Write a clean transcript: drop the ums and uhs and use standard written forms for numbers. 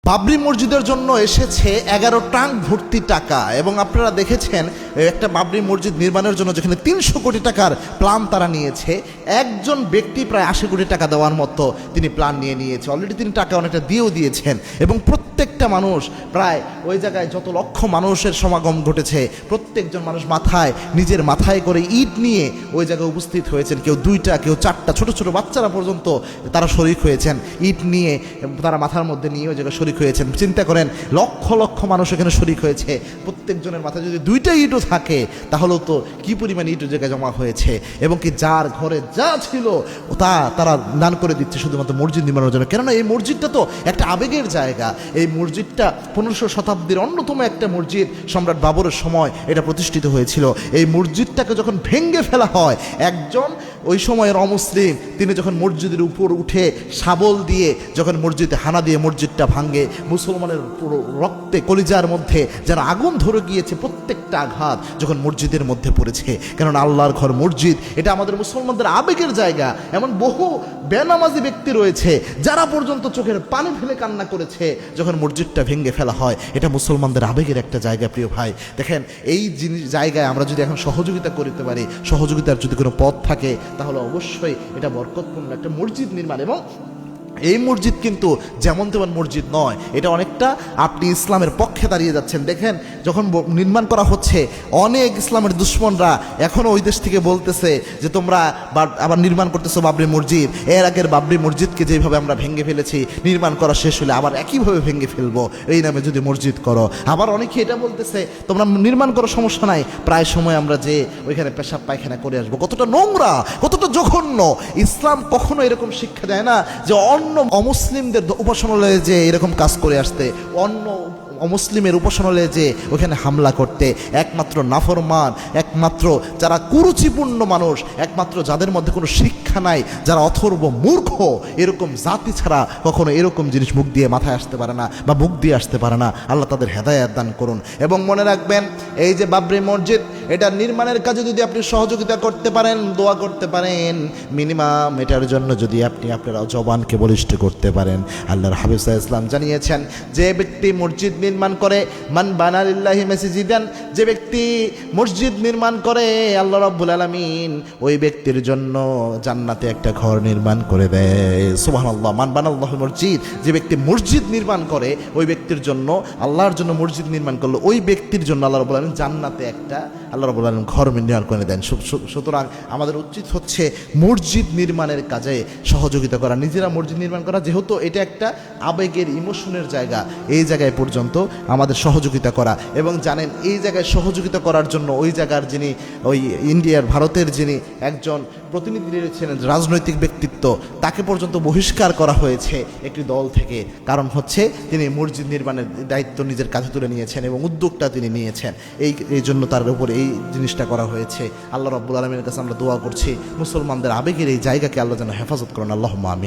বাবরি মসজিদের জন্য এসেছে 11 ট্রাঙ্ক ভর্তি টাকা। এবং আপনারা দেখেছেন একটা বাবরি মসজিদ নির্মাণের জন্য যেখানে 300 কোটি টাকার প্ল্যান তারা নিয়েছে, একজন ব্যক্তি প্রায় 80 কোটি টাকা দেওয়ার মতো তিনি প্ল্যান নিয়েছে। অলরেডি তিনি টাকা অনেকটা দিয়েও দিয়েছেন এবং প্রত্যেকটা মানুষ, প্রায় ওই জায়গায় যত লক্ষ মানুষের সমাগম ঘটেছে, প্রত্যেকজন মানুষ নিজের মাথায় করে ইট নিয়ে ওই জায়গায় উপস্থিত হয়েছেন। কেউ 2টা, কেউ 4টা, ছোট ছোট বাচ্চারা পর্যন্ত তারা শরিক হয়েছেন। ইট নিয়ে তারা মাথার মধ্যে নিয়ে ওই জায়গায় শরিক হয়েছেন। চিন্তা করেন, লক্ষ লক্ষ মানুষ এখানে শরিক হয়েছে। প্রত্যেকজনের মাথায় যদি 2টা ইটও থাকে তাহলেও তো কি পরিমাণ ইট জায়গায় জমা হয়েছে। এবং কি যার ঘরে যা ছিল তারা দান করে দিচ্ছে শুধুমাত্র মসজিদ নির্মাণের জন্য। কেননা এই মসজিদটা তো একটা আবেগের জায়গা। এই মসজিদটা 1500 শতাব্দীর অন্যতম একটা মসজিদ, সম্রাট বাবরের সময় এটা প্রতিষ্ঠিত হয়েছিল। এই মসজিদটাকে যখন ভেঙে ফেলা হয়, একজন ওই সময়ের অমুসলিম তিনি যখন মসজিদের উপর উঠে শাবল দিয়ে যখন মসজিদে হানা দিয়ে মসজিদটা ভাঙে, মুসলমানের পুরো রক্তে কলিজার মধ্যে যারা আগুন ধরে গিয়েছে, প্রত্যেকটা আঘাত যখন মসজিদের মধ্যে পড়েছে। কেননা আল্লাহর ঘর মসজিদ, এটা আমাদের মুসলমানদের আবেগের জায়গা। এমন বহু বেনামাজি ব্যক্তি রয়েছে যারা পর্যন্ত চোখের পানি ফেলে কান্না করেছে যখন মসজিদটা ভেঙে ফেলা হয়। এটা মুসলমানদের আবেগের একটা জায়গা। প্রিয় ভাই, দেখেন এই জায়গায় আমরা যদি এখন সহযোগিতা করতে পারি, সহযোগিতার যদি কোনো পথ থাকে, তাহলে অবশ্যই এটা বরকতপূর্ণ একটা মসজিদ নির্মাণ। এবং এই মসজিদ কিন্তু যেমন তেমন মসজিদ নয়, এটা অনেকটা আপনি ইসলামের পক্ষে দাঁড়িয়ে যাচ্ছেন। দেখেন যখন নির্মাণ করা হচ্ছে, অনেক ইসলামের দুশ্মনরা এখনও ওই দেশ থেকে বলতেছে যে তোমরা আবার নির্মাণ করতেছো বাবরি মসজিদ। এর আগের বাবরি মসজিদকে যেভাবে আমরা ভেঙে ফেলেছি, নির্মাণ করা শেষ হলে আবার একইভাবে ভেঙে ফেলবো এই নামে যদি মসজিদ করো। আবার অনেকে এটা বলতেছে তোমরা নির্মাণ করো, সমস্যা নাই, প্রায় সময় আমরা যে ওইখানে পেশাব পায়খানা করে আসবো। কতটা নোংরা, কতটা জঘন্য! ইসলাম কখনো এরকম শিক্ষা দেয় না যে অন্য অমুসলিমদের উপাসনালয়ে যে এরকম কাজ করে আসতে, অন্য অমুসলিমের উপাসনালয়ে যে ওখানে হামলা করতে। একমাত্র নাফরমান, একমাত্র যারা কুরুচিপূর্ণ মানুষ, একমাত্র যাদের মধ্যে কোনো শিক্ষা নাই, যারা অথর্ব মূর্খ, এরকম জাতি ছাড়া কখনো এরকম জিনিস মুখ দিয়ে মাথায় আসতে পারে না বা মুখ দিয়ে আসতে পারে না। আল্লাহ তাদের হেদায়েত দান করুন। এবং মনে রাখবেন, এই যে বাবরি মসজিদ, এটা নির্মাণের কাজে যদি আপনি সহযোগিতা করতে পারেন, দোয়া করতে পারেন, মিনিমাম এটার জন্য যদি আপনারা জবানকে বলিষ্ঠ করতে পারেন, আল্লাহর হাবিব সাল্লাল্লাহু আলাইহি ওয়াসাল্লাম জানিয়েছেন যে ব্যক্তি মসজিদ নির্মাণ করে, মান বানা লিল্লাহি মাসজিদান, যে ব্যক্তি মসজিদ নির্মাণ করে, আল্লাহ রাব্বুল আলামিন ওই ব্যক্তির জন্য জান্নাতে একটা ঘর নির্মাণ করে দেয়। সুবহানাল্লাহ। মান বানাল্লাহু মসজিদ, যে ব্যক্তি মসজিদ নির্মাণ করে, ওই ব্যক্তির জন্য, আল্লাহর জন্য মসজিদ নির্মাণ করলো, ওই ব্যক্তির জন্য আল্লাহ রাব্বুল আলামিন জান্নাতে একটা আল্লাহ রাব্বুল আলামিন ঘর নির্মাণ করে দেন। সুতরাং আমাদের উচিত হচ্ছে মসজিদ নির্মাণের কাজে সহযোগিতা করা, নিজেরা মসজিদ নির্মাণ করা। যেহেতু এটা একটা আবেগের, ইমোশনের জায়গা, এই জায়গায় পর্যন্ত আমাদের সহযোগিতা করা। এবং জানেন, এই জায়গায় সহযোগিতা করার জন্য ওই জায়গার যিনি, ওই ইন্ডিয়ার, ভারতের যিনি একজন প্রতিনিধি ছিলেন, রাজনৈতিক ব্যক্তিত্ব, তাকে পর্যন্ত বহিষ্কার করা হয়েছে একটি দল থেকে। কারণ হচ্ছে তিনি মসজিদ নির্মাণের দায়িত্ব নিজের কাঁধে তুলে নিয়েছেন এবং উদ্যোগটা তিনি নিয়েছেন। এই জন্য তার উপরে এই জিনিসটা করা হয়েছে। আল্লাহ রাব্বুল আলামিনের কাছে আমরা দোয়া করছি, মুসলমানদের আবেগের এই জায়গাকে আল্লাহ যেন হেফাজত করেন। আল্লাহুম্মা আমিন।